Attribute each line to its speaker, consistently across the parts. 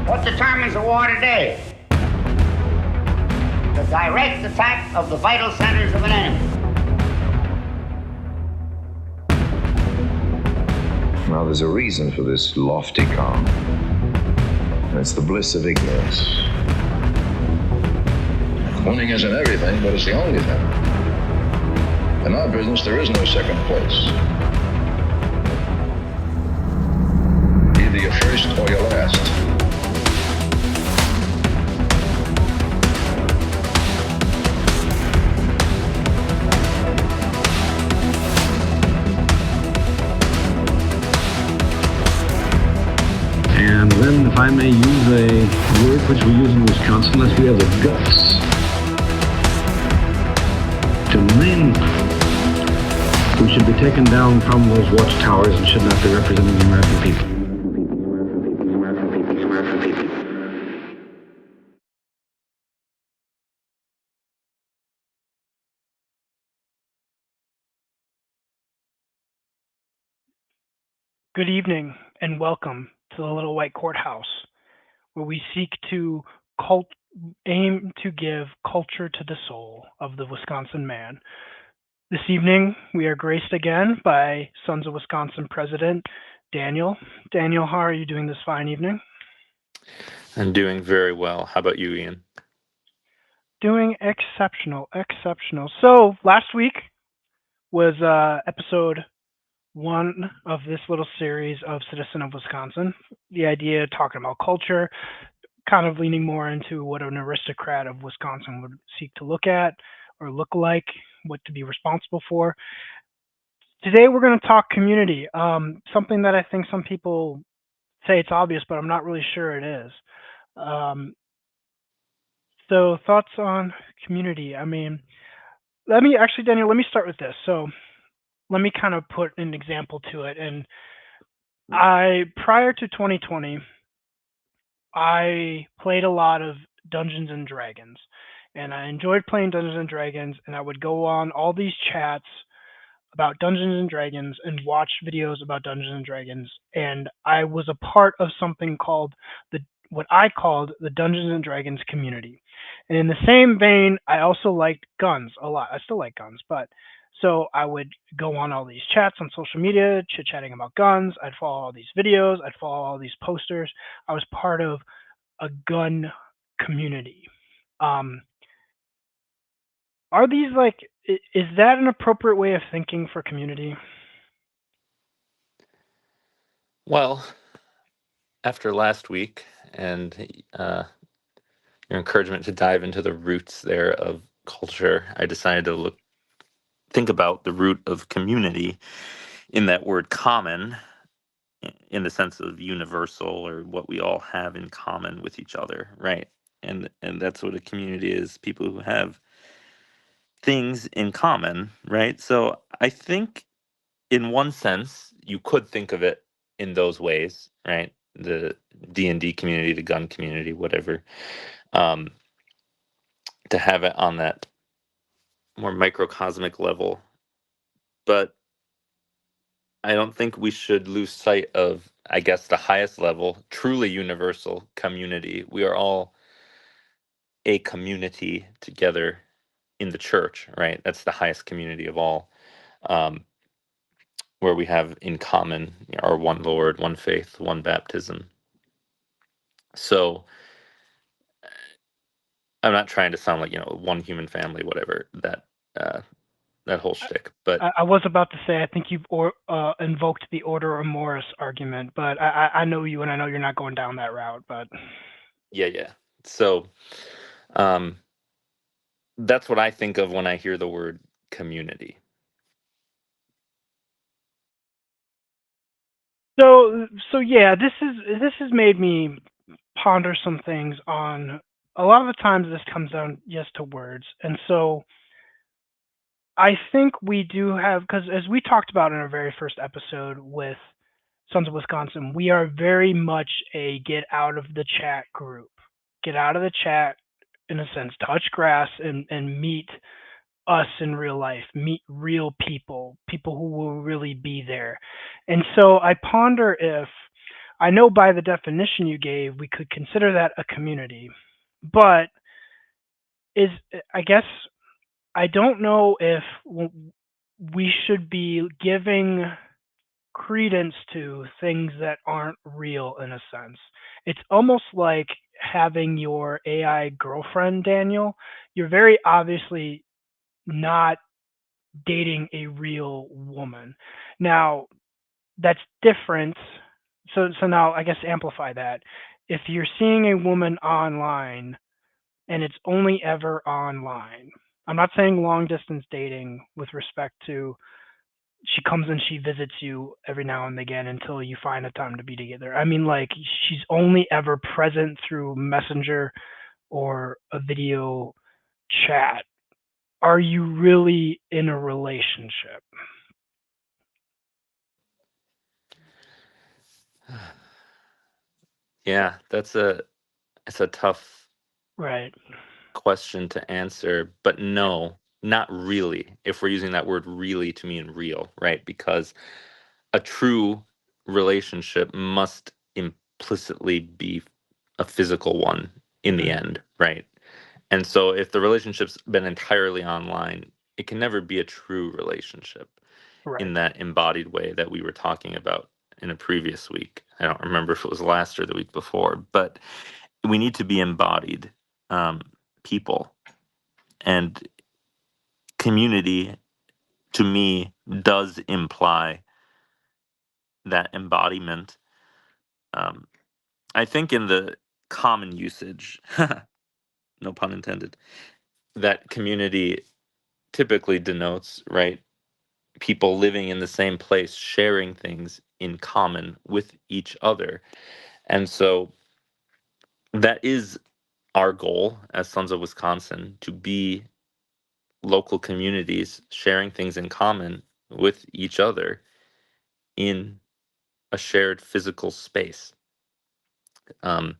Speaker 1: What determines a war today? The direct attack of the vital centers of an enemy.
Speaker 2: Well, there's a reason for this lofty calm. And it's the bliss of ignorance.
Speaker 3: Winning isn't everything, but it's the only thing. In our business, there is no second place. Either you're first or you're last.
Speaker 4: And then, if I may use a word which we use in Wisconsin, let's we have the guts to men who should be taken down from those watchtowers and should not be representing the American people.
Speaker 5: Good evening and welcome to the Little White Courthouse, where we seek to aim to give culture to the soul of the Wisconsin man. This evening, we are graced again by Sons of Wisconsin President Daniel. Daniel, how are you doing this fine evening?
Speaker 6: I'm doing very well. How about you, Ian?
Speaker 5: Doing exceptional. So last week was episode 1 of this little series of Citizen of Wisconsin. The idea talking about culture, kind of leaning more into what an aristocrat of Wisconsin would seek to look at or look like, what to be responsible for. Today we're going to talk community, something that I think some people say it's obvious, but I'm not really sure it is. So thoughts on community. I mean, Daniel, let me start with this. So let me kind of put an example to it. And prior to 2020, I played a lot of Dungeons and Dragons, and I enjoyed playing Dungeons and Dragons, and I would go on all these chats about Dungeons and Dragons and watch videos about Dungeons and Dragons, and I was a part of something called what I called the Dungeons and Dragons community. And in the same vein, I also liked guns a lot. I still like guns, but so I would go on all these chats on social media, chit-chatting about guns. I'd follow all these videos. I'd follow all these posters. I was part of a gun community. Are these is that an appropriate way of thinking for community?
Speaker 6: Well, after last week and your encouragement to dive into the roots there of culture, I decided to think about the root of community in that word common, in the sense of universal or what we all have in common with each other, right? And that's what a community is, people who have things in common, right? So I think in one sense you could think of it in those ways, right? The D&D community, the gun community, whatever, um, to have it on that more microcosmic level. But I don't think we should lose sight of, I guess, the highest level, truly universal community. We are all a community together in the church, right? That's the highest community of all, where we have in common our one Lord, one faith, one baptism. So I'm not trying to sound like, one human family, whatever, that whole shtick. But
Speaker 5: I was about to say, I think you've invoked the Order of Morris argument, but I know you, and I know you're not going down that route. But
Speaker 6: yeah. So that's what I think of when I hear the word community.
Speaker 5: So yeah, this has made me ponder some things on. A lot of the times this comes down just to words, and so I think we do have, because as we talked about in our very first episode with Sons of Wisconsin, we are very much a get out of the chat group. Get out of the chat, in a sense, touch grass and meet us in real life, meet real people who will really be there. And so I ponder if I know by the definition you gave, we could consider that a community, but is I guess I don't know if we should be giving credence to things that aren't real in a sense. It's almost like having your AI girlfriend, Daniel. You're very obviously not dating a real woman. Now, that's different. So now I guess amplify that. If you're seeing a woman online and it's only ever online, I'm not saying long distance dating with respect to she comes and she visits you every now and again until you find a time to be together. I mean, like, she's only ever present through Messenger or a video chat. Are you really in a relationship?
Speaker 6: Yeah, it's a tough
Speaker 5: Right.
Speaker 6: question to answer, but no, not really. If we're using that word really to mean real, right? Because a true relationship must implicitly be a physical one in the
Speaker 5: Mhm.
Speaker 6: end, right? And so if the relationship's been entirely online, it can never be a true relationship
Speaker 5: Right.
Speaker 6: in that embodied way that we were talking about in a previous week. I don't remember if it was last or the week before, but we need to be embodied um, people. And community, to me, does imply that embodiment. Um, I think in the common usage, no pun intended, that community typically denotes, right, people living in the same place, sharing things in common with each other. And so that is our goal as Sons of Wisconsin, to be local communities sharing things in common with each other in a shared physical space. Um,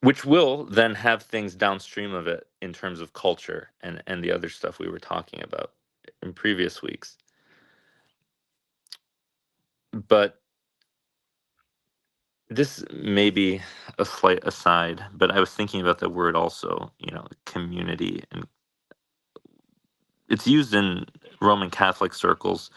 Speaker 6: which will then have things downstream of it in terms of culture and the other stuff we were talking about in previous weeks. But this may be a slight aside, but I was thinking about the word also, community, and it's used in Roman Catholic circles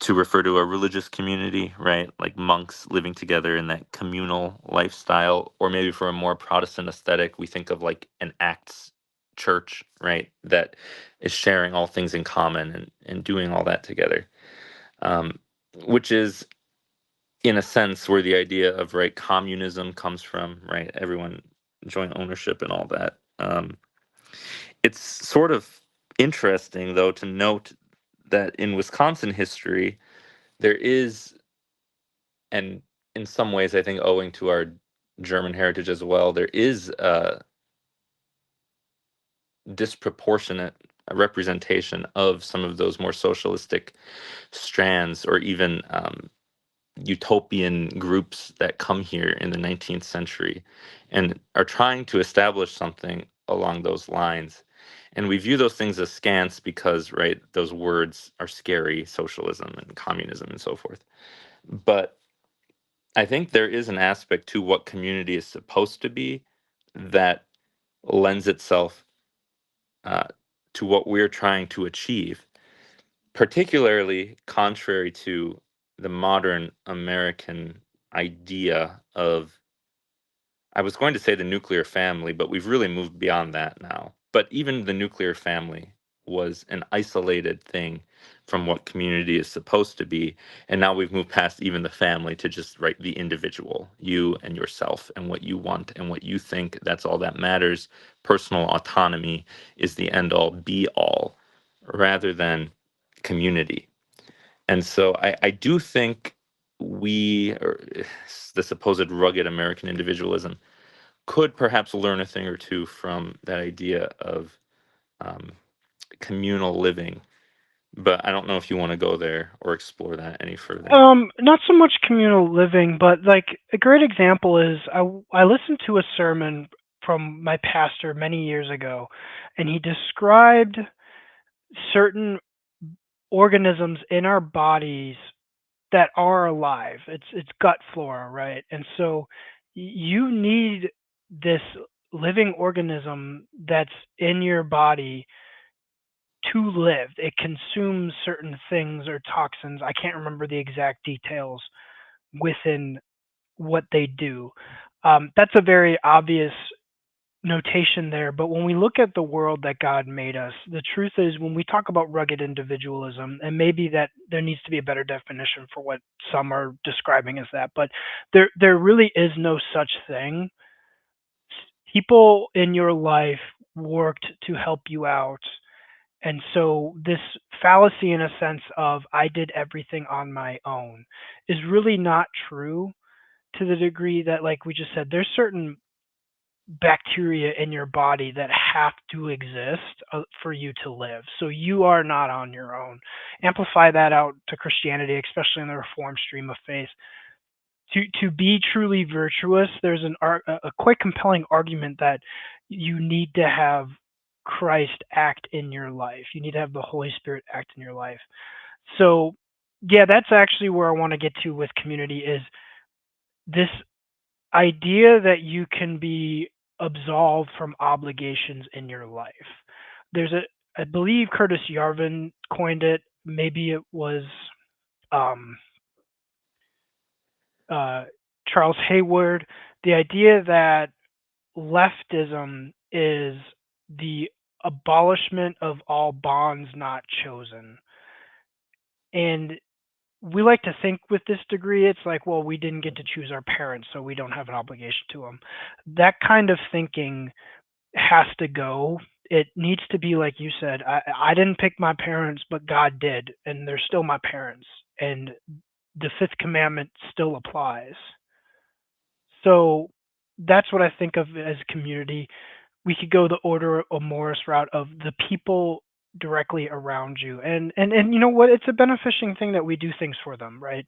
Speaker 6: to refer to a religious community, right? Like monks living together in that communal lifestyle. Or maybe for a more Protestant aesthetic, we think of like an Acts church, right? That is sharing all things in common and doing all that together. Um, which is, in a sense, where the idea of, right, communism comes from, right? Everyone joint ownership and all that. It's sort of interesting, though, to note that in Wisconsin history, there is, and in some ways, I think, owing to our German heritage as well, there is a disproportionate representation of some of those more socialistic strands, or even utopian groups that come here in the 19th century and are trying to establish something along those lines. And we view those things as scants because, right, those words are scary: socialism and communism and so forth. But I think there is an aspect to what community is supposed to be that lends itself uh, to what we're trying to achieve, particularly contrary to the modern American idea of, I was going to say the nuclear family, but we've really moved beyond that now. But even the nuclear family was an isolated thing from what community is supposed to be. And now we've moved past even the family to just, right, the individual, you and yourself, and what you want and what you think. That's all that matters. Personal autonomy is the end all be all, rather than community. And so I do think or the supposed rugged American individualism could perhaps learn a thing or two from that idea of um, communal living. But I don't know if you want to go there or explore that any further.
Speaker 5: Not so much communal living, but like a great example is I listened to a sermon from my pastor many years ago, and he described certain organisms in our bodies that are alive. It's gut flora, right? And so you need this living organism that's in your body to live. It consumes certain things or toxins. I can't remember the exact details within what they do. That's a very obvious notation there, but when we look at the world that God made us, the truth is when we talk about rugged individualism, and maybe that there needs to be a better definition for what some are describing as that, but there really is no such thing. People in your life worked to help you out. And so this fallacy in a sense of I did everything on my own is really not true to the degree that like we just said there's certain bacteria in your body that have to exist for you to live. So you are not on your own. Amplify that out to Christianity, especially in the Reformed stream of faith. To be truly virtuous, there's a quite compelling argument that you need to have Christ act in your life. You need to have the Holy Spirit act in your life. So, yeah, that's actually where I want to get to with community is this idea that you can be absolved from obligations in your life. I believe Curtis Yarvin coined it. Maybe it was um, Charles Hayward. The idea that leftism is the abolishment of all bonds not chosen. And we like to think with this degree, it's like, well, we didn't get to choose our parents, so we don't have an obligation to them. That kind of thinking has to go. It needs to be like you said, I didn't pick my parents, but God did, and they're still my parents. And the fifth commandment still applies. So that's what I think of as community. We could go the order of Morris route of the people directly around you, and you know what? It's a beneficial thing that we do things for them, right?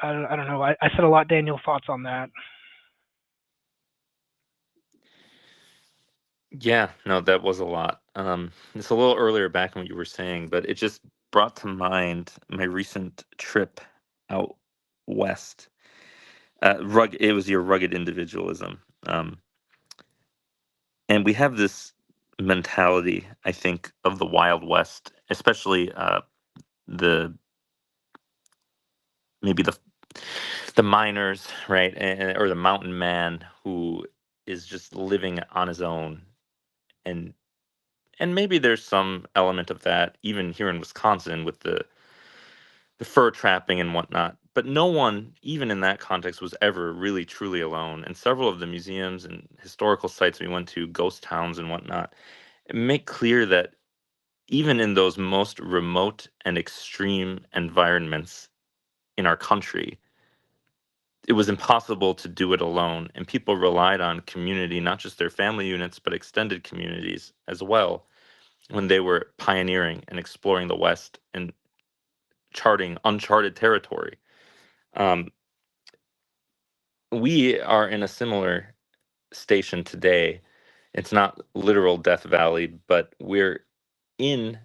Speaker 5: I don't know. I said a lot. Daniel, thoughts on that?
Speaker 6: Yeah, no, that was a lot. It's a little earlier back in what you were saying, but it just brought to mind my recent trip out west. It was your rugged individualism. And we have this mentality, I think, of the Wild West, especially the maybe the miners, right, or the mountain man who is just living on his own, and maybe there's some element of that even here in Wisconsin with the fur trapping and whatnot. But no one, even in that context, was ever really truly alone. And several of the museums and historical sites we went to, ghost towns and whatnot, make clear that even in those most remote and extreme environments in our country, it was impossible to do it alone. And people relied on community, not just their family units, but extended communities as well, when they were pioneering and exploring the West and charting uncharted territory. Um, we are in a similar station today. It's not literal Death Valley, but we're in,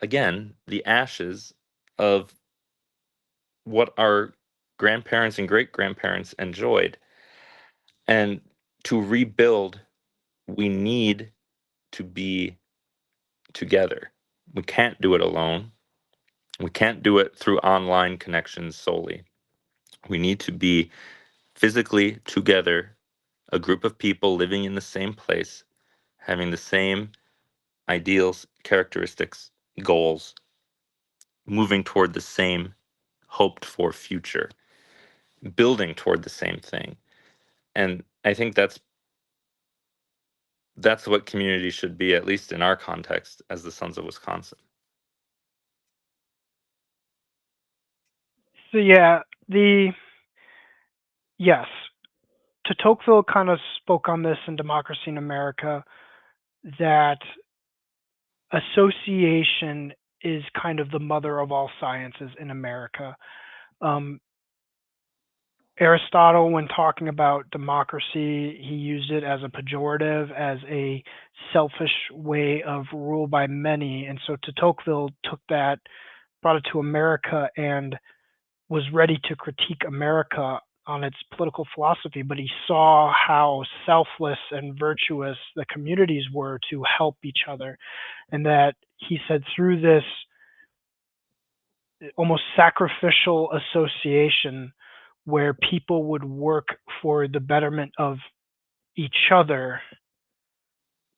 Speaker 6: again, the ashes of what our grandparents and great grandparents enjoyed. And to rebuild, we need to be together. We can't do it alone. We can't do it through online connections solely. We need to be physically together, a group of people living in the same place, having the same ideals, characteristics, goals, moving toward the same hoped for future, building toward the same thing. And I think that's what community should be, at least in our context as the Sons of Wisconsin.
Speaker 5: So yeah, yes, to Tocqueville kind of spoke on this in Democracy in America that association is kind of the mother of all sciences in America. Um, Aristotle, when talking about democracy, he used it as a pejorative, as a selfish way of rule by many. And so de Tocqueville took that, brought it to America, and was ready to critique America on its political philosophy, but he saw how selfless and virtuous the communities were to help each other. And that he said through this almost sacrificial association where people would work for the betterment of each other,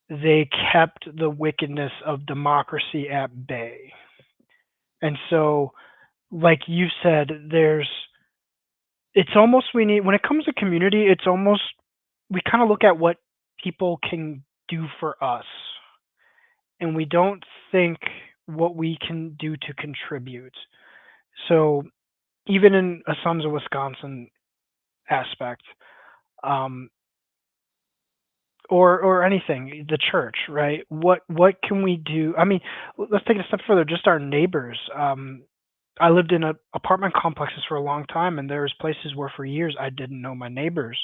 Speaker 5: they kept the wickedness of democracy at bay. And so, like you said, it's almost we need, when it comes to community, it's almost, we kind of look at what people can do for us, and we don't think what we can do to contribute. So even in a Sons of Wisconsin aspect, um, or anything, the church, right? What can we do? I mean, let's take it a step further. Just our neighbors. I lived in apartment complexes for a long time, and there was places where for years I didn't know my neighbors.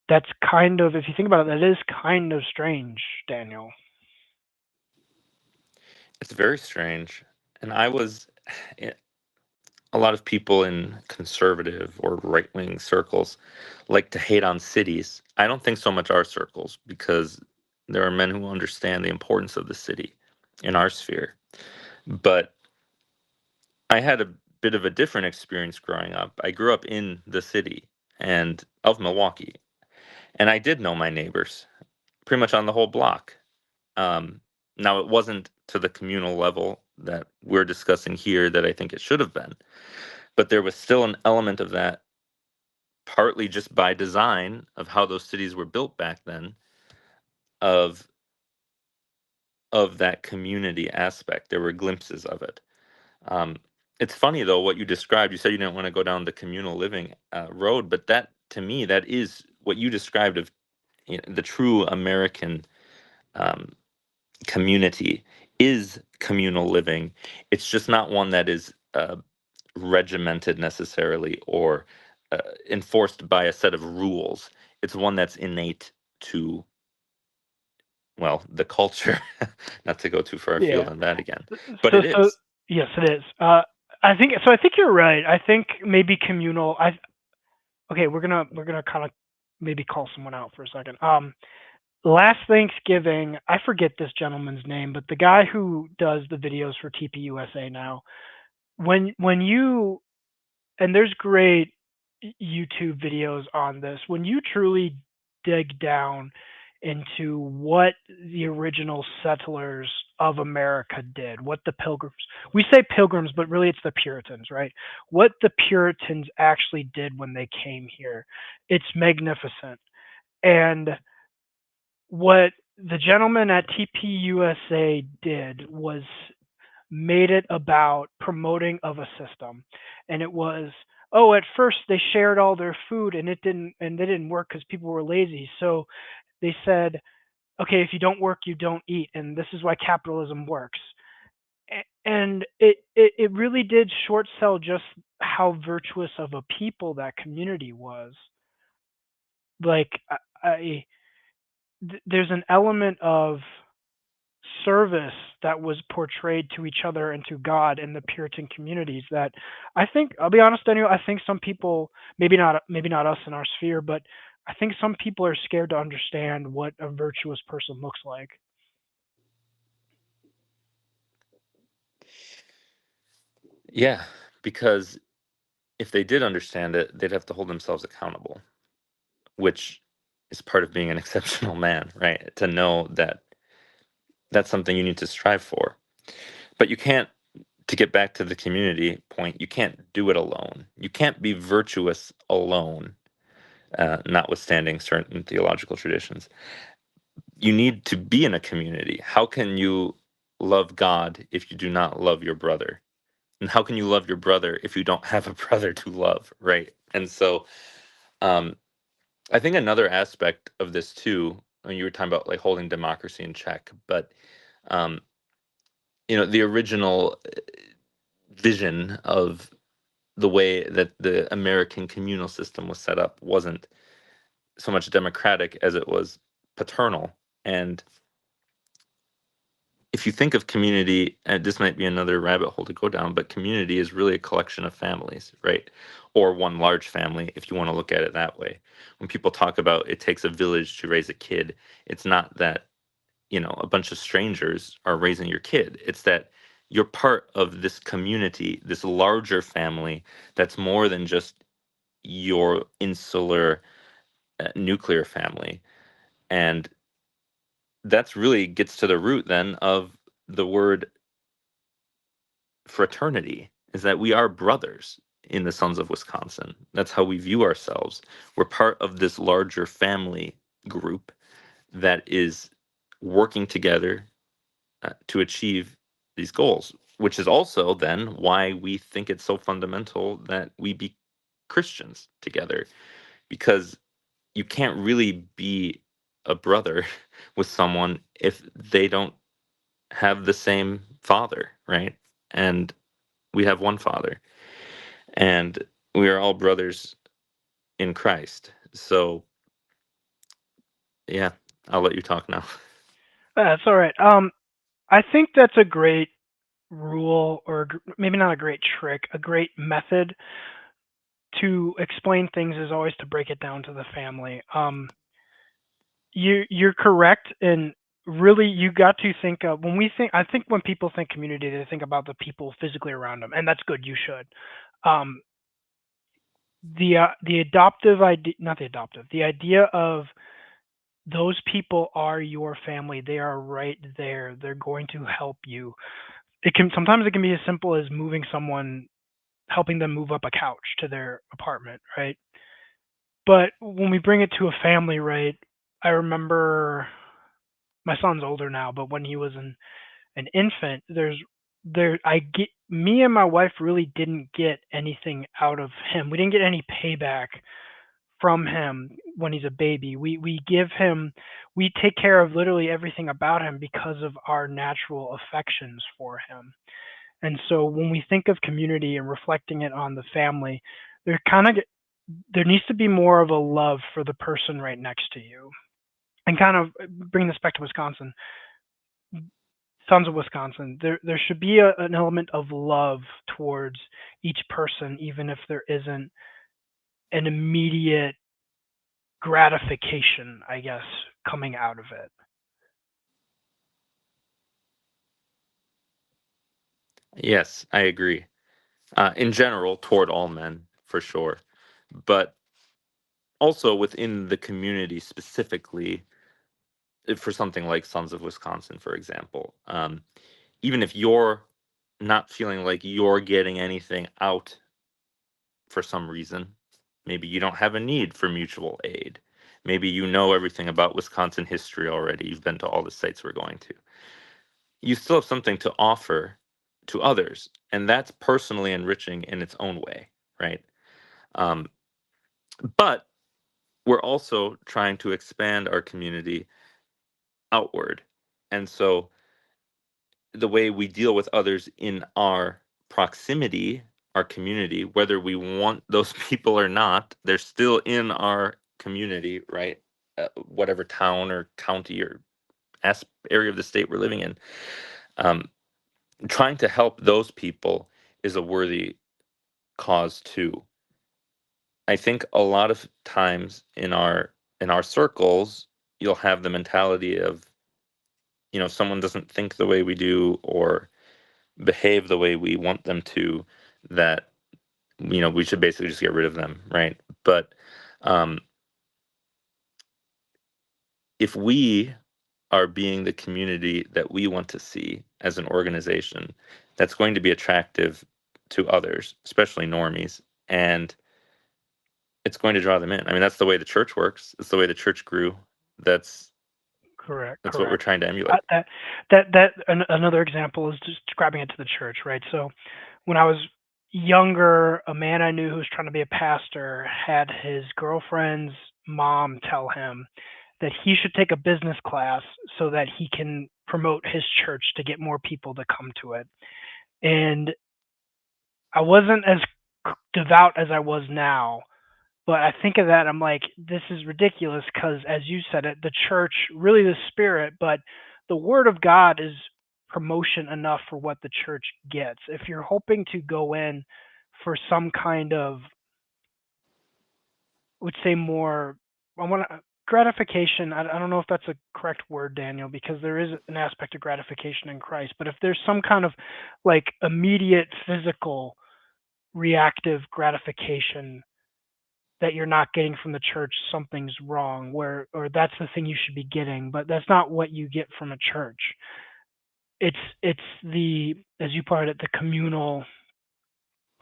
Speaker 5: That's kind of, if you think about it, that is kind of strange, Daniel.
Speaker 6: It's very strange. And I was, a lot of people in conservative or right wing circles like to hate on cities. I don't think so much our circles, because there are men who understand the importance of the city in our sphere. But I had a bit of a different experience growing up. I grew up in the city and of Milwaukee, and I did know my neighbors pretty much on the whole block. Now, it wasn't to the communal level that we're discussing here that I think it should have been, but there was still an element of that, partly just by design of how those cities were built back then, of that community aspect. There were glimpses of it. It's funny though what you described. You said you didn't want to go down the communal living road, but that, to me, that is what you described of, the true American community is communal living. It's just not one that is regimented necessarily, or enforced by a set of rules. It's one that's innate to, well, the culture. Not to go too far afield
Speaker 5: Yeah.
Speaker 6: on that again, but
Speaker 5: So
Speaker 6: it is.
Speaker 5: yes, it is. I think so. I think you're right. I think maybe communal. Okay. We're gonna kind of maybe call someone out for a second. Last Thanksgiving, I forget this gentleman's name, but the guy who does the videos for TPUSA now, when you, and there's great YouTube videos on this, when you truly dig down into what the original settlers of America did, what the pilgrims, we say pilgrims, but really it's the Puritans, right? What the Puritans actually did when they came here, it's magnificent. And what the gentleman at TPUSA did was made it about promoting of a system. And it was, oh, at first they shared all their food and they didn't work because people were lazy. So they said, okay, if you don't work, you don't eat, and this is why capitalism works. And it really did short sell just how virtuous of a people that community was. Like there's an element of service that was portrayed to each other and to God in the Puritan communities that I think, I'll be honest, Daniel, I think some people, maybe not us in our sphere, but I think some people are scared to understand what a virtuous person looks like.
Speaker 6: Yeah, because if they did understand it, they'd have to hold themselves accountable, which is part of being an exceptional man, right? To know that that's something you need to strive for. But you can't, to get back to the community point, you can't do it alone. You can't be virtuous alone, notwithstanding certain theological traditions. You need to be in a community. How can you love God if you do not love your brother? And how can you love your brother if you don't have a brother to love, right? And so, I think another aspect of this too, when you were talking about like holding democracy in check, but um, the original vision of the way that the American communal system was set up wasn't so much democratic as it was paternal. And if you think of community, and this might be another rabbit hole to go down, but community is really a collection of families, right? Or one large family, if you want to look at it that way. When people talk about it takes a village to raise a kid, it's not that, a bunch of strangers are raising your kid. It's that you're part of this community, this larger family that's more than just your insular nuclear family. And that's really gets to the root then of the word fraternity, is that we are brothers in the Sons of Wisconsin. That's how we view ourselves. We're part of this larger family group that is working together to achieve these goals, which is also then why we think it's so fundamental that we be Christians together, because you can't really be a brother with someone if they don't have the same father, right? And we have one father, and we are all brothers in Christ. So, yeah, I'll let you talk now.
Speaker 5: That's all right. I think that's a great rule, or maybe not a great trick, a great method to explain things is always to break it down to the family. You're correct, and really you got to think of I think when people think community, they think about the people physically around them, and that's good. You should. Um, the adoptive idea, not the adoptive, the idea of those people are your family. They are right there. They're going to help you. Sometimes it can be as simple as moving someone, helping them move up a couch to their apartment, right? But when we bring it to a family, right? I remember my son's older now, but when he was an infant, me and my wife really didn't get anything out of him. We didn't get any payback from him when he's a baby. We take care of literally everything about him because of our natural affections for him. And so when we think of community and reflecting it on the family, there needs to be more of a love for the person right next to you. And kind of bring this back to Wisconsin, Sons of Wisconsin, there should be an element of love towards each person, even if there isn't an immediate gratification, I guess, coming out of it.
Speaker 6: Yes, I agree. In general, toward all men, for sure. But also within the community specifically, for something like Sons of Wisconsin, for example, even if you're not feeling like you're getting anything out for some reason, maybe you don't have a need for mutual aid. Maybe you know everything about Wisconsin history already. You've been to all the sites we're going to. You still have something to offer to others, and that's personally enriching in its own way, right? Um, but we're also trying to expand our community outward. And so the way we deal with others in our proximity, our community, whether we want those people or not, they're still in our community, right? Whatever town or county or area of the state we're living in. Trying to help those people is a worthy cause too. I think a lot of times in our circles, you'll have the mentality of, if someone doesn't think the way we do or behave the way we want them to, that we should basically just get rid of them, right? But if we are being the community that we want to see as an organization, that's going to be attractive to others, especially normies, and it's going to draw them in. I mean, that's the way the church works. It's the way the church grew. That's
Speaker 5: Correct.
Speaker 6: what we're trying to emulate.
Speaker 5: Another example is just grabbing it to the church, right? So when I was younger, a man I knew who was trying to be a pastor had his girlfriend's mom tell him that he should take a business class so that he can promote his church to get more people to come to it. And I wasn't as devout as I was now, but I think of that, I'm like, this is ridiculous because, as you said it, the church, really the spirit, but the word of God is promotion enough for what the church gets. If you're hoping to go in for some kind of, I would say more, I want gratification. I don't know if that's a correct word, Daniel, because there is an aspect of gratification in Christ. But if there's some kind of like immediate physical reactive gratification that you're not getting from the church, something's wrong, or that's the thing you should be getting, but that's not what you get from a church. It's the, as you put it, the communal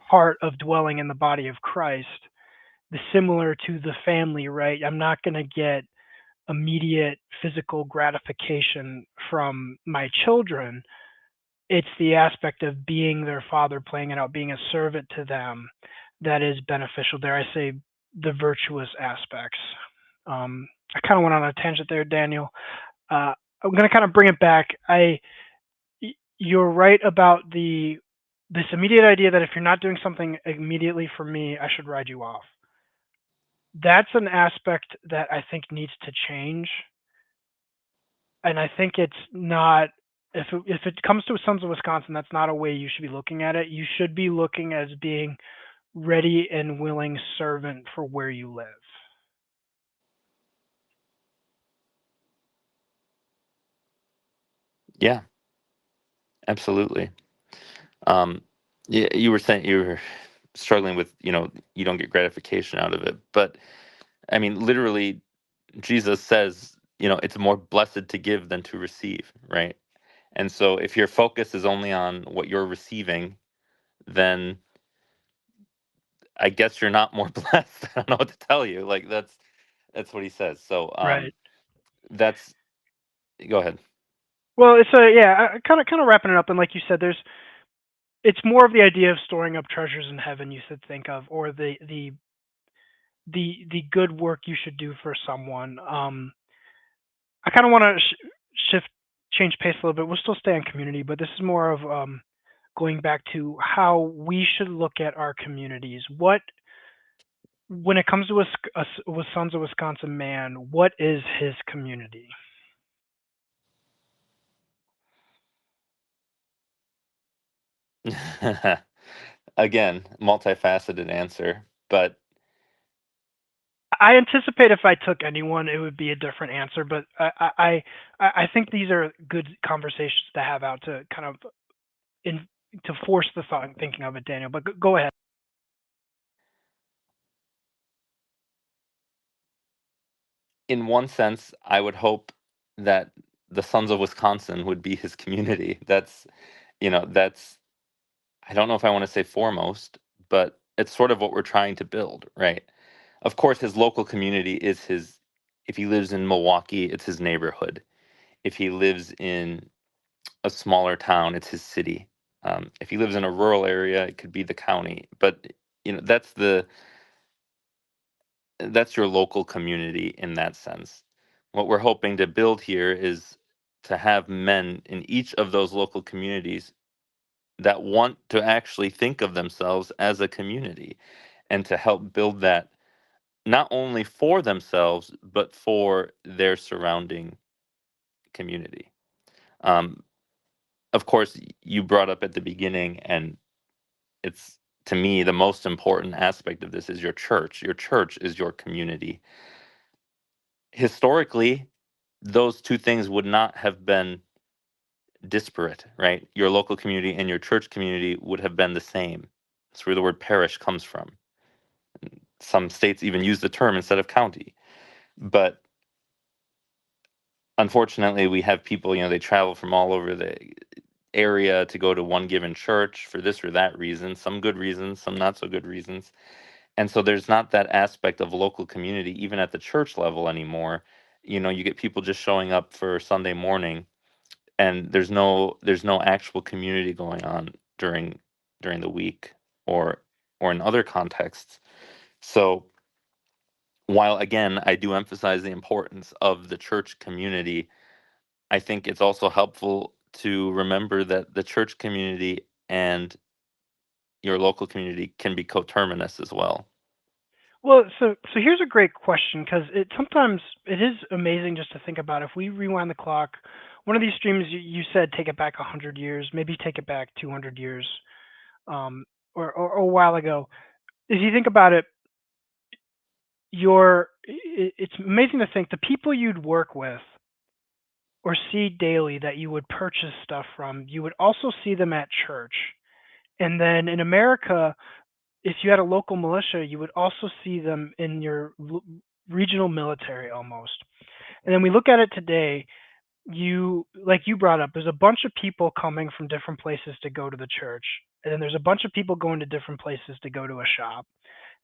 Speaker 5: part of dwelling in the body of Christ, the similar to the family, right? I'm not going to get immediate physical gratification from my children. It's the aspect of being their father, playing it out, being a servant to them, that is beneficial. Dare I say, the virtuous aspects. I kind of went on a tangent there, Daniel. I'm going to kind of bring it back. You're right about this immediate idea that if you're not doing something immediately for me, I should write you off. That's an aspect that I think needs to change. And I think it's not, if it comes to Sons of Wisconsin, that's not a way you should be looking at it. You should be looking as being ready and willing servant for where you live.
Speaker 6: Yeah, absolutely. Yeah, you were saying you were struggling with, you don't get gratification out of it. But I mean, literally, Jesus says, it's more blessed to give than to receive, right? And so if your focus is only on what you're receiving, then I guess you're not more blessed. I don't know what to tell you. Like that's what he says. So
Speaker 5: Right.
Speaker 6: that's, go ahead.
Speaker 5: Well, it's kind of wrapping it up. And like you said, it's more of the idea of storing up treasures in heaven. You should think of, or the good work you should do for someone. I kind of want to change pace a little bit. We'll still stay on community, but this is more of going back to how we should look at our communities. When it comes to a Sons of Wisconsin man, what is his community?
Speaker 6: Again, multifaceted answer, but
Speaker 5: I anticipate if I took anyone, it would be a different answer. But I think these are good conversations to have out to kind of to force the thought thinking of it, Daniel. But go ahead.
Speaker 6: in one sense, I would hope that the Sons of Wisconsin would be his community. That's, I don't know if I want to say foremost, but it's sort of what we're trying to build, right? Of course, his local community is his, if he lives in Milwaukee, it's his neighborhood. If he lives in a smaller town, it's his city. If he lives in a rural area, it could be the county. But, that's your local community in that sense. What we're hoping to build here is to have men in each of those local communities that want to actually think of themselves as a community and to help build that not only for themselves but for their surrounding community. Of course, you brought up at the beginning, and it's, to me, the most important aspect of this is your church. Your church is your community. Historically, those two things would not have been disparate, right? Your local community and your church community would have been the same. That's where the word parish comes from. Some states even use the term instead of county. But unfortunately, we have people, they travel from all over the area to go to one given church for this or that reason, some good reasons, some not so good reasons. And so there's not that aspect of local community, even at the church level anymore. You get people just showing up for Sunday morning, and there's no actual community going on during the week or in other contexts. So while again I do emphasize the importance of the church community, I think it's also helpful to remember that the church community and your local community can be coterminous as well.
Speaker 5: Well, so here's a great question because it sometimes it is amazing just to think about. If we rewind the clock, one of these streams you said take it back 100 years, maybe take it back 200 years, um, or a while ago. If you think about it, it's amazing to think the people you'd work with or see daily that you would purchase stuff from, you would also see them at church. And then in America, if you had a local militia, you would also see them in your regional military almost. And then we look at it today, like you brought up, there's a bunch of people coming from different places to go to the church. And then there's a bunch of people going to different places to go to a shop.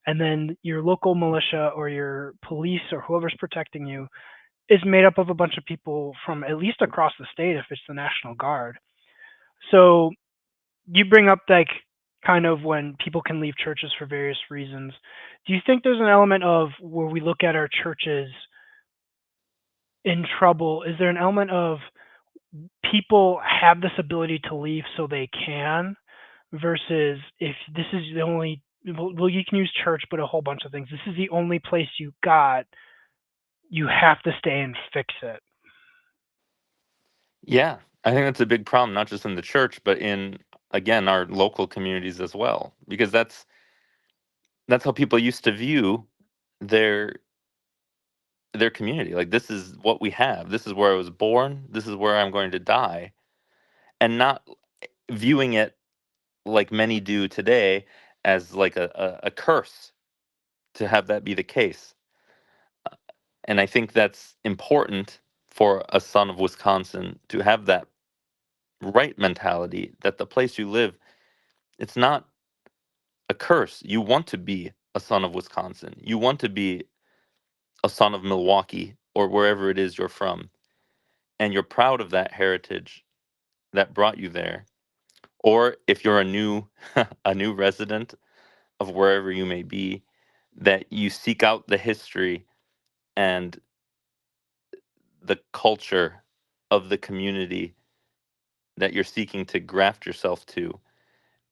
Speaker 5: And then your local militia or your police or whoever's protecting you is made up of a bunch of people from at least across the state if it's the National Guard. So you bring up like kind of when people can leave churches for various reasons. Do you think there's an element of where we look at our churches in trouble? Is there an element of people have this ability to leave so they can versus if this is the only well you can use church but a whole bunch of things, this is the only place you got, you have to stay and fix it?
Speaker 6: Yeah, I think that's a big problem, not just in the church, but in, again, our local communities as well, because that's how people used to view their community. Like, this is what we have. This is where I was born. This is where I'm going to die, and not viewing it like many do today as like a curse to have that be the case. And I think that's important for a son of Wisconsin to have that right mentality that the place you live, it's not a curse. You want to be a son of Wisconsin. You want to be a son of Milwaukee or wherever it is you're from. And you're proud of that heritage that brought you there. Or if you're a new a new resident of wherever you may be, that you seek out the history and the culture of the community that you're seeking to graft yourself to,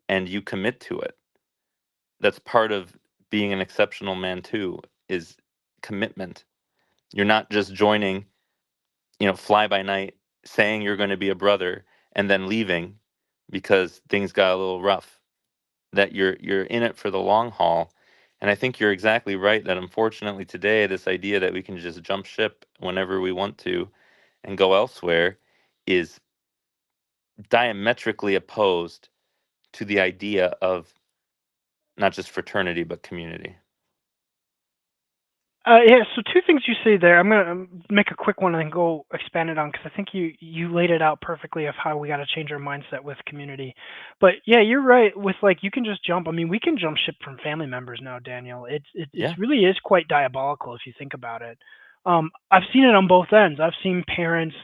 Speaker 6: and you commit to it. That's part of being an exceptional man too, is commitment. You're not just joining, fly by night, saying you're going to be a brother and then leaving because things got a little rough. That you're in it for the long haul. And I think you're exactly right that unfortunately today this idea that we can just jump ship whenever we want to and go elsewhere is diametrically opposed to the idea of not just fraternity but community.
Speaker 5: Yeah, so two things you say there. I'm gonna make a quick one and then go expand it on because I think you laid it out perfectly of how we got to change our mindset with community. But yeah, you're right with like you can just jump. I mean, we can jump ship from family members now, Daniel. It
Speaker 6: Yeah.
Speaker 5: really is quite diabolical if you think about it. I've seen it on both ends. I've seen parents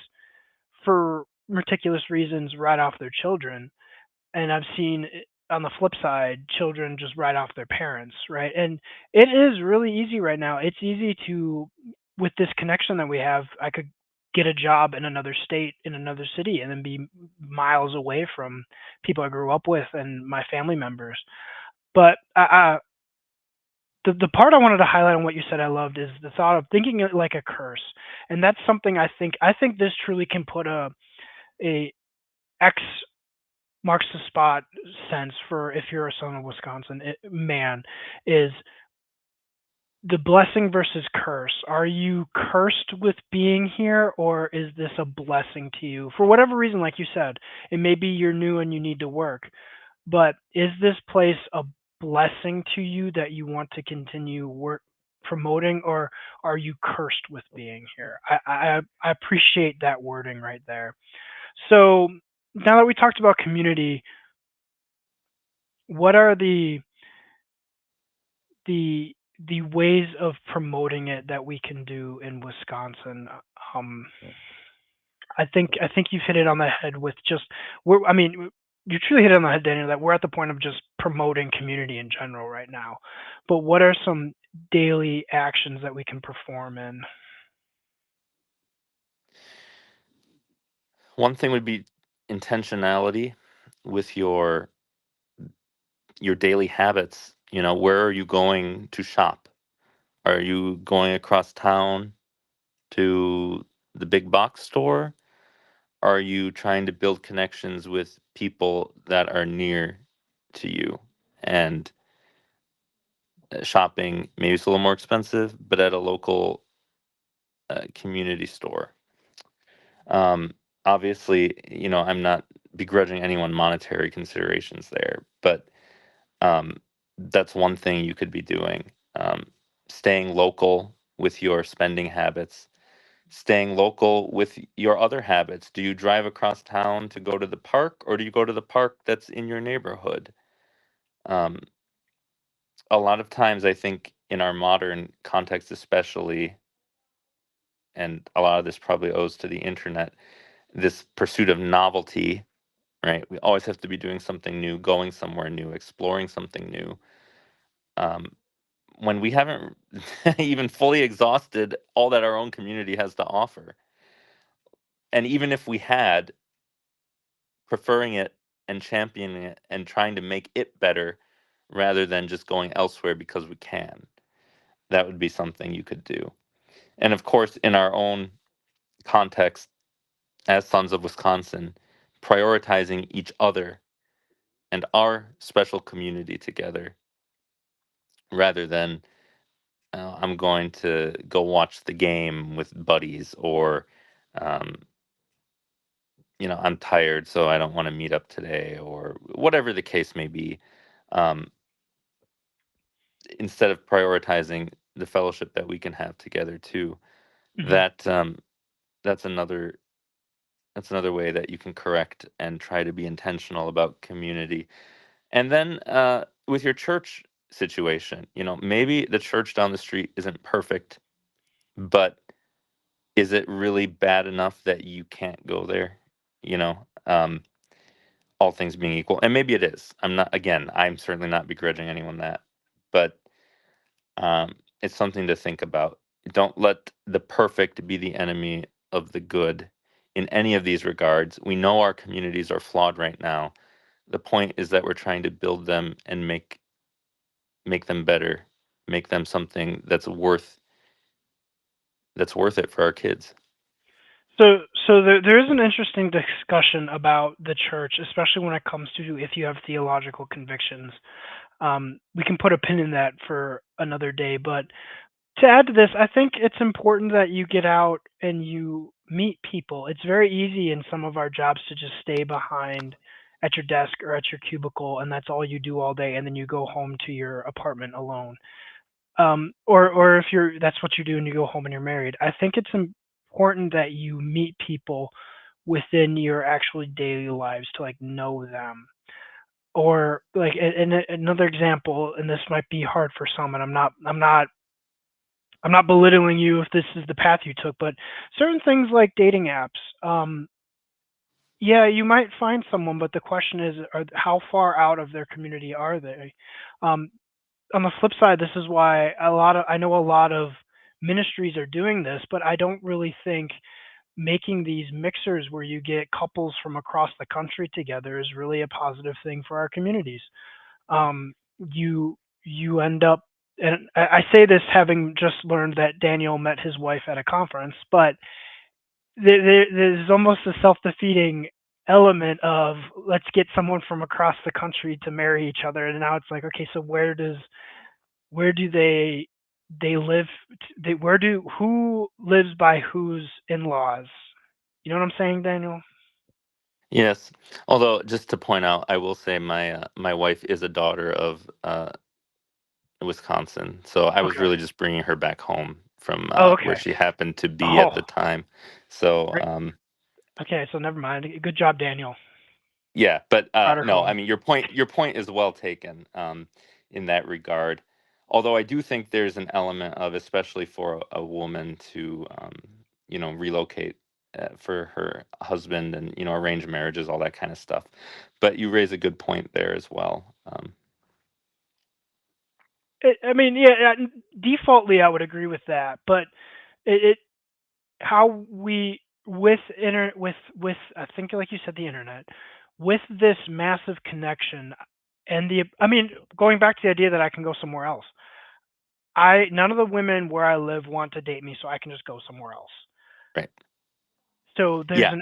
Speaker 5: for meticulous reasons write off their children, and I've seen on the flip side, children just write off their parents, right? And it is really easy right now. It's easy to, with this connection that we have, I could get a job in another state, in another city, and then be miles away from people I grew up with and my family members. But the part I wanted to highlight on what you said I loved is the thought of thinking it like a curse, and that's something I think this truly can put a X marks the spot sense for if you're a son of Wisconsin man is the blessing versus curse. Are you cursed with being here or is this a blessing to you? For whatever reason, like you said, it may be you're new and you need to work, but is this place a blessing to you that you want to continue work promoting or are you cursed with being here? I appreciate that wording right there. So now that we talked about community, what are the ways of promoting it that we can do in Wisconsin? Um, I think you've hit it on the head with just I mean, you truly hit it on the head, Daniel, that we're at the point of just promoting community in general right now. But what are some daily actions that we can perform in?
Speaker 6: One thing would be intentionality with your daily habits. Where are you going to shop? Are you going across town to the big box store? Are you trying to build connections with people that are near to you? And shopping, maybe it's a little more expensive, but at a local community store. Obviously, I'm not begrudging anyone monetary considerations there, but um, that's one thing you could be doing. Staying local with your spending habits, staying local with your other habits. Do you drive across town to go to the park, or do you go to the park that's in your neighborhood? Um, a lot of times, I think in our modern context, especially, and a lot of this probably owes to the internet, this pursuit of novelty, right? We always have to be doing something new, going somewhere new, exploring something new. Um, when we haven't even fully exhausted all that our own community has to offer. And even if we had, preferring it and championing it and trying to make it better rather than just going elsewhere because we can, that would be something you could do. And of course, in our own context as Sons of Wisconsin, prioritizing each other and our special community together rather than I'm going to go watch the game with buddies, or um, I'm tired, so I don't want to meet up today, or whatever the case may be. Um, Instead of prioritizing the fellowship that we can have together too,
Speaker 5: Mhm.
Speaker 6: that that's another that's another way that you can correct and try to be intentional about community. And then with your church situation, maybe the church down the street isn't perfect, but is it really bad enough that you can't go there? You know, um, all things being equal, and maybe it is. I'm certainly not begrudging anyone that, but it's something to think about. Don't let the perfect be the enemy of the good in any of these regards. We know our communities are flawed right now. The point is that we're trying to build them and make them better, make them something that's worth it for our kids.
Speaker 5: So there is an interesting discussion about the church, especially when it comes to if you have theological convictions. We can put a pin in that for another day, but to add to this, I think it's important that you get out and you meet people. It's very easy in some of our jobs to just stay behind at your desk or at your cubicle, and that's all you do all day, and then you go home to your apartment alone. Or if that's what you do and you go home and you're married. I think it's important that you meet people within your actually daily lives to like know them. Or like another example, and this might be hard for some, and I'm not belittling you if this is the path you took, but certain things like dating apps, yeah, you might find someone, but the question is, how far out of their community are they? Um, on the flip side, this is why I know a lot of ministries are doing this, but I don't really think making these mixers where you get couples from across the country together is really a positive thing for our communities. Um, you you end up, and I say this having just learned that Daniel met his wife at a conference, but there's almost a self-defeating element of let's get someone from across the country to marry each other, and now it's like, okay, so where do they live? Who lives by whose in-laws? You know what I'm saying, Daniel?
Speaker 6: Yes. Although, just to point out, I will say my wife is a daughter of Wisconsin, so I was
Speaker 5: Okay.
Speaker 6: really just bringing her back home from
Speaker 5: Oh,
Speaker 6: where
Speaker 5: okay.
Speaker 6: she happened to be
Speaker 5: Oh,
Speaker 6: at the time. So
Speaker 5: great. Okay, so never mind. Good job, Daniel.
Speaker 6: yeah, but
Speaker 5: Brought her
Speaker 6: no, I
Speaker 5: home.
Speaker 6: mean your point is well taken in that regard. Although I do think there's an element of, especially for a woman to relocate for her husband, and arrange marriages, all that kind of stuff. But you raise a good point there as well.
Speaker 5: I mean, yeah, defaultly, I would agree with that, but it how we with I think like you said the internet with this massive connection and the I mean going back to the idea that I can go somewhere else. none of the women where I live want to date me, so I can just go somewhere else.
Speaker 6: Right.
Speaker 5: So there's
Speaker 6: Yeah.
Speaker 5: an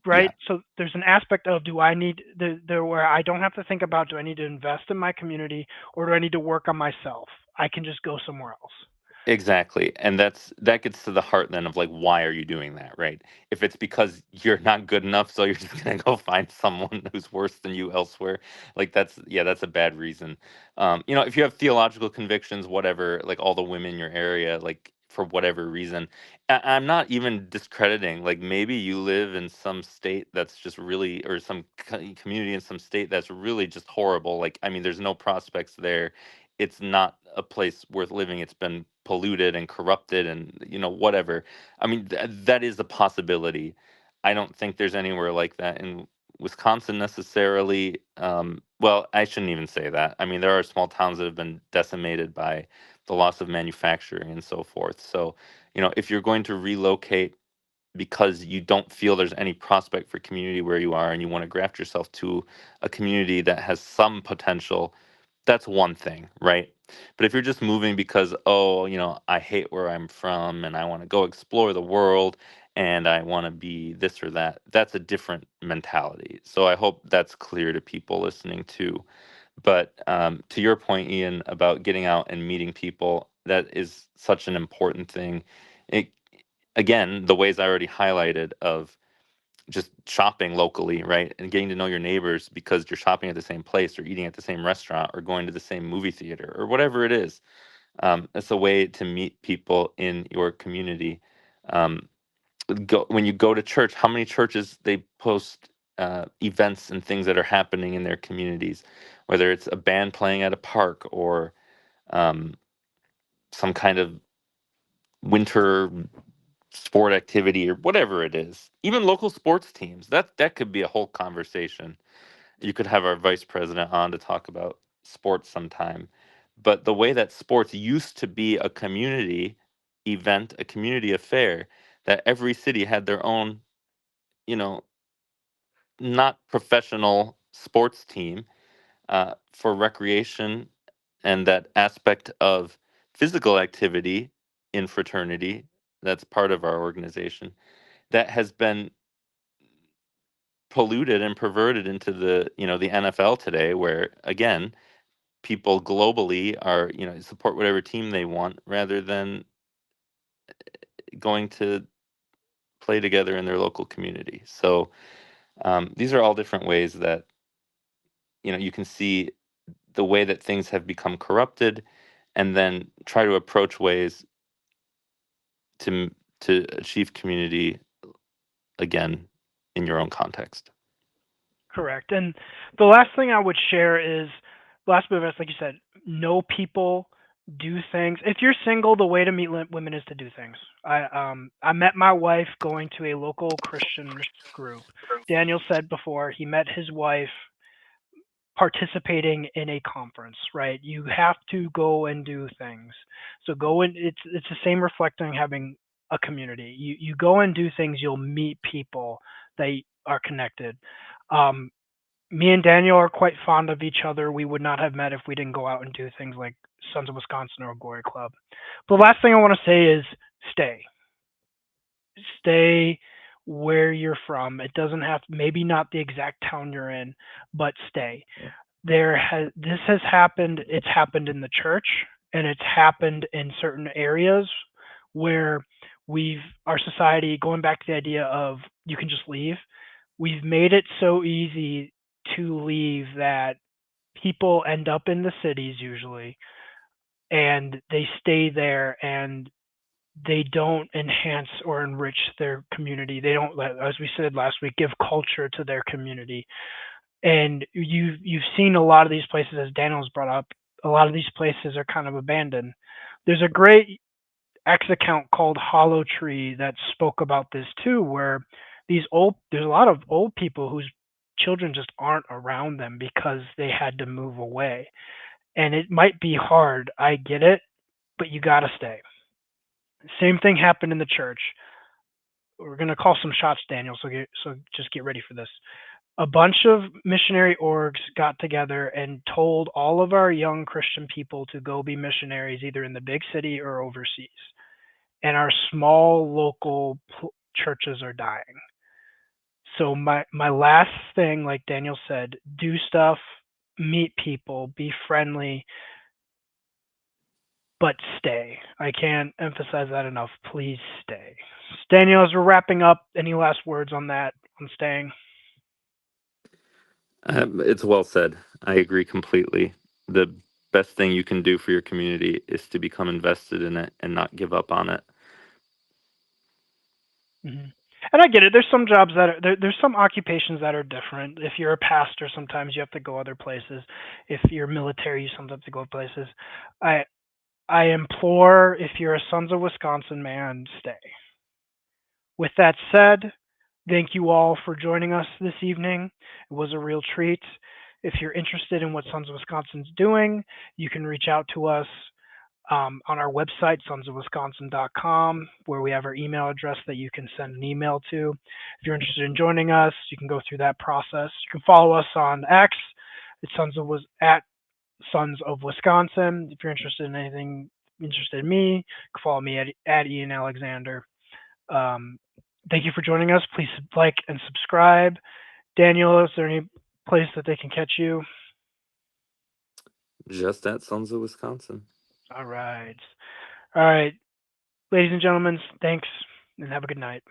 Speaker 6: Yeah.
Speaker 5: So there's an aspect of, do I need there where I don't have to think about, do I need to invest in my community or do I need to work on myself? I can just go somewhere else.
Speaker 6: Exactly. And that gets to the heart then of like, why are you doing that, right? If it's because you're not good enough, so you're just gonna go find someone who's worse than you elsewhere, like that's a bad reason. If you have theological convictions, whatever, like all the women in your area, like for whatever reason, I'm not even discrediting. Like maybe you live in some state that's just really, or some community in some state that's really just horrible. Like, I mean, there's no prospects there. It's not a place worth living. It's been polluted and corrupted and whatever. I mean, that is a possibility. I don't think there's anywhere like that in Wisconsin necessarily. Well, I shouldn't even say that. I mean, there are small towns that have been decimated by the loss of manufacturing and so forth. So, if you're going to relocate because you don't feel there's any prospect for community where you are and you want to graft yourself to a community that has some potential, that's one thing, right? But if you're just moving because, oh, I hate where I'm from and I want to go explore the world and I want to be this or that, that's a different mentality. So I hope that's clear to people listening too. But to your point, Ian, about getting out and meeting people, that is such an important thing. It, again, the ways I already highlighted of just shopping locally, right? And getting to know your neighbors because you're shopping at the same place or eating at the same restaurant or going to the same movie theater or whatever it is. It's a way to meet people in your community. Um, when you go to church, how many churches they post events and things that are happening in their communities, whether it's a band playing at a park or um, some kind of winter sport activity or whatever it is. Even local sports teams. That could be a whole conversation. You could have our vice president on to talk about sports sometime. But the way that sports used to be a community event, a community affair, that every city had their own, you know, not professional sports team for recreation and that aspect of physical activity in fraternity that's part of our organization that has been polluted and perverted into the NFL today, where again people globally are support whatever team they want rather than going to play together in their local community. So these are all different ways that you can see the way that things have become corrupted, and then try to approach ways to achieve community again in your own context.
Speaker 5: Correct. And the last thing I would share is, last bit of advice, like you said, know people, do things. If you're single, the way to meet women is to do things. I met my wife going to a local Christian group. Daniel said before he met his wife participating in a conference, right? You have to go and do things. So go and it's the same reflecting having a community. You go and do things, you'll meet people that are connected. Me and Daniel are quite fond of each other. We would not have met if we didn't go out and do things like Sons of Wisconsin or Glory Club. But the last thing I want to say is stay. Stay where you're from. It doesn't have to, maybe not the exact town you're in, but stay. This has happened. It's happened in the church, and it's happened in certain areas where our society, going back to the idea of you can just leave, we've made it so easy to leave that people end up in the cities usually, and they stay there and they don't enhance or enrich their community. They don't, as we said last week, give culture to their community. And you've seen a lot of these places, as Daniel's brought up, a lot of these places are kind of abandoned. There's a great X account called Hollow Tree that spoke about this too, where there's a lot of old people whose children just aren't around them because they had to move away. And it might be hard, I get it, but you gotta stay. Same thing happened in the church. We're gonna call some shots, Daniel, so just get ready for this. a bunch of missionary orgs got together and told all of our young Christian people to go be missionaries either in the big city or overseas. And our small local churches are dying. So my last thing, like Daniel said, do stuff, meet people, be friendly, but stay. I can't emphasize that enough. Please stay. Daniel, as we're wrapping up, any last words on that, on staying?
Speaker 6: It's well said. I agree completely. The best thing you can do for your community is to become invested in it and not give up on it.
Speaker 5: Mm-hmm. And I get it. There's some jobs that are, there's some occupations that are different. If you're a pastor, sometimes you have to go other places. If you're military, you sometimes have to go places. I implore, if you're a Sons of Wisconsin man, stay. With that said, thank you all for joining us this evening. It was a real treat. If you're interested in what Sons of Wisconsin's doing, you can reach out to us on our website, sonsofwisconsin.com, where we have our email address that you can send an email to. If you're interested in joining us, you can go through that process. You can follow us on X. It's at Sons of Wisconsin. If you're interested in anything, interested in me, you can follow me at Ian Alexander. Thank you for joining us. Please like and subscribe. Daniel, is there any place that they can catch you?
Speaker 6: Just at Sons of Wisconsin.
Speaker 5: All right. All right. Ladies and gentlemen, thanks and have a good night.